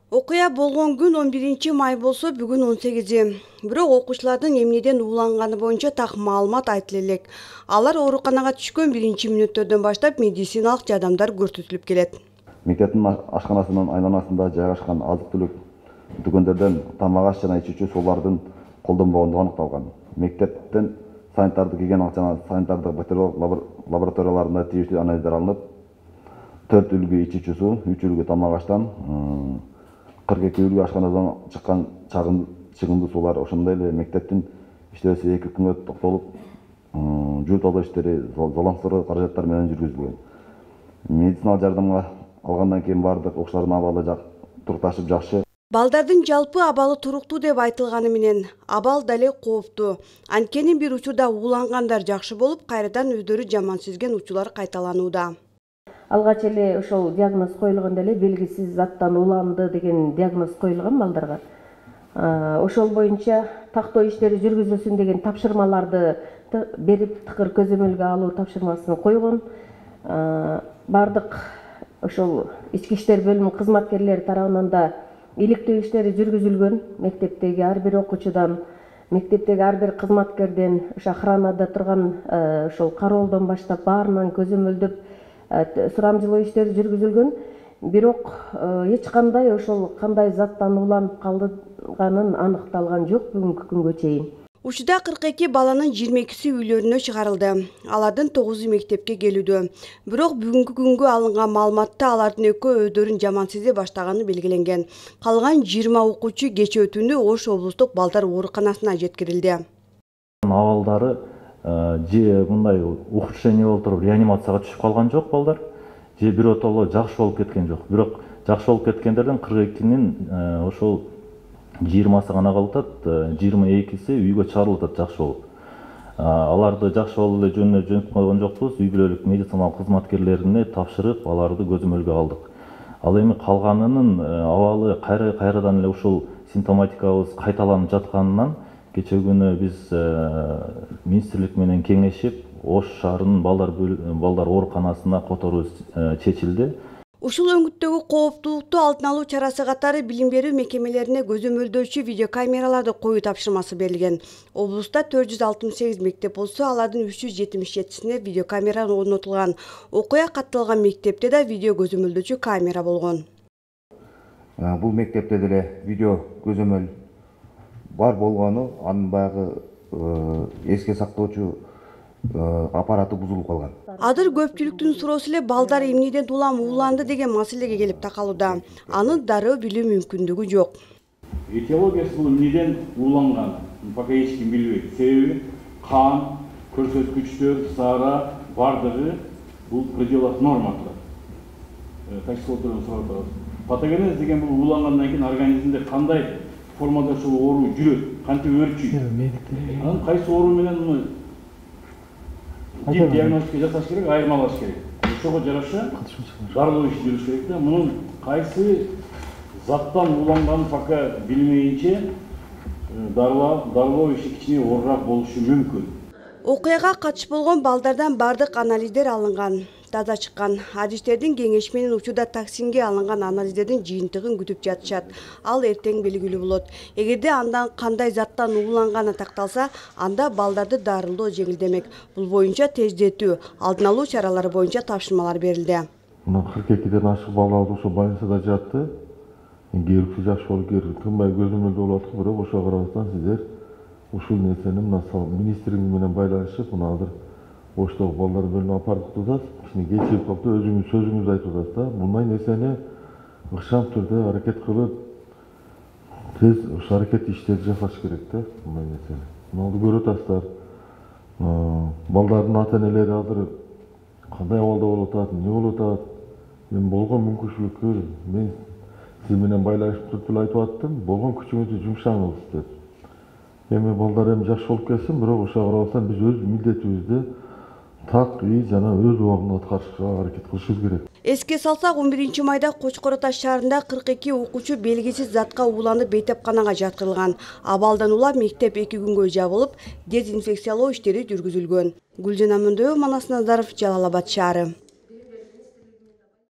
Окуя болгон күн 11-май болсо бүгүн 18. Бирок окуучулардын эмнеден ууланганы боюнча так маалымат айтыла элек. Алар ооруканага түшкөн 1-мүнөттөрдөн баштап медициналык жардамдар көрсөтүлүп келет. Мектептин ашканасынын айланасында жайгашкан азык-түлүк дүкөндөрдөн тамак аш жана ичүүчү суулардын колдонбогондугу аныкталган. Мектептен санитардык гигиеналык жана санитардык бактериологиялык лабораторияларында тийиштүү анализдер алынып, 4 үлгү ичүүчү суу, 3 үлгү тамак аштан 42 үлгү ашканадан чыккан чыгымдуу суулар, ошондой эле мектептин иштөөсү 2 күнгө токтолуп, жуу тазалоо иштери золаңсыроо каражаттар менен жүргүзүлгөн. Медициналык жардамга алгандан кийин бардык окуучулардын абалы турукташып жакшы. Балдардын жалпы абалы туруктуу деп айтылганы менен, абал дале кооптуу. Анткени бир учурда уулангандар жакшы болуп, кайрадан өздөрү жаман сезген учурлар кайталанууда. Алгач эле ошол диагноз коюлганда эле белгисиз заттан ууланды деген диагноз коюлган балдарга. Ошол боюнча тактоо иштери жүргүзүлсүн деген тапшырмаларды берип, тыкыр көзөмөлгө алуу тапшырмасын койгон. Бардык ошол ички иштер бөлүмү кызматкерлери тарабынан да иликтөө иштери жүргүзүлгөн. Мектептеги ар бир окуучудан, мектептеги ар бир кызматкерден, ошо охранада турган ошол кароолдон баштап баарынан көзөмөлдөп сурамжылоо иштери жүргүзүлгөн. Бирок эч кандай ошол кандай заттан ууланып калганын аныкталган жок бүгүнкү күнгө чейин. Учурда 42 баланын 22си үйлөрүнө чыгарылды. Алардын 9-у мектепке келүүдө. Бирок бүгүнкү күнгө алынган маалыматта алардын экөө өздөрүн жаман сезе баштаганы белгиленген. Калган 20 окуучу кечээ түнү Ош облустук балдар ооруканасына жеткирилди. Абалдары же мындай ухудшение болуп туруп реанимацияга түшүп калган жок балдар, же биротоло жакшы болуп кеткен жок. Бирок жакшы болуп кеткендердин 42-нин ошол 20сы гана калып атат, 22си үйгө чыгарылып атат жакшы болуп. Аларды жакшы болуп эле жөнүнө жөнөтүп койгон жокпуз. Үй бүлөлүк медициналык кызматкерлерине тапшырып, аларды көзөмөлгө алдык. Ал эми калганынын абалы кайрадан эле ушул симптоматикабыз кайталанып жатканынан кечээ күнү биз министрлик менен кеңешип, Ош шаарынын балдар ооруканасына которуу чечилди. Ушул өңүттөгү кооптуулукту алдын алуу чарасы катары билим берүү мекемелерине көзөмөлдөөчү видеокамераларды коюу тапшырмасы берилген. Облуста 468 мектеп болсо, алардын 377сине видеокамера орнотулган. Окуя катталган мектепте да видео көзөмөлдөөчү камера болгон. Бул мектепте деле видео көзөмөл бар болгону, анын баягы эске сактоочу аппараты бузулуп калган. Адыр көпчүлүктүн суроосу эле балдар эмнеден ууланды деген маселеге келип такалууда. Аны дароо билүү мүмкүндүгү жок. Этиологиясы бул эмнеден ууланган пока эч ким билбейт. Себеби кан, көрсөткүчтөр, саара бардыгы бул пределах норма турат. Токсикологдордон сурап турат. Патогенез деген бул уулангандан кийин организмде кандай формада ошол оору жүрөт, кантип өрчүйт. Анын кайсы оору менен диагностика жасаш керек, айырмалаш керек. Ошого жараша дарылоо иши жүрүш керек да. Мунун кайсы заттан ууланганын пока билмейинче дарылоо иши кичине оорураак болушу мүмкүн. Окуяга катыш болгон балдардан бардык анализдер алынган, таза чыккан. Адистердин кеңеши менен учурда токсинге алынган анализдердин жыйынтыгын күтүп жатышат. Ал эртең белгилүү болот. Эгерде андан кандай заттан ууланганы такталса, анда балдарды дарылоо жеңилдемек. Бул боюнча тездетүү, алдын алуу чаралары боюнча тапшырмалар берилди. 42ден ашык балдар ошо больницада жатты. Келипси жакшы болуп келип, тынбай көзөмөлдө болуп атат, бирок ошого карабастан сиздер ушул нерсени мына министрлик менен байланышып, мына азыр Оштогу балдар бөлүмүнө алып бардык атат. Кичине кечирип калды, өзүңүз сөзүңүздү айтып атасыз да. Мындай нерсени ыкчам түрдө аракет кылып, тез ошо аракет иштерди жасаш керек да, мындай нерсени. Муну көрүп атасыздар. Балдардын ата-энелери азыр кандай абалда болуп атат, эмне болуп атат? Мен болгон мүмкүнчүлүктөр мен сиз менен байланышып туруп эле айтып аттым, болгон күчүңүздү жумшаңыз деп. Эми балдар эми жакшы болуп кетсин, бирок ошого карабастан биз өз милдетибизди так жана өз убагында аткарышка аракет кылышыбыз керек. Эске салсак, 11-майда Кочкор Ата шаарында 42 окуучу белгисиз затка ууланып бейтепканага жаткырылган. Абалдан улам мектеп 2 күнгө жабылып, дезинфекциялоо иштери жүргүзүлгөн. Гүлжан Амандоева, Манас Назаров, Жалал Абад шаары.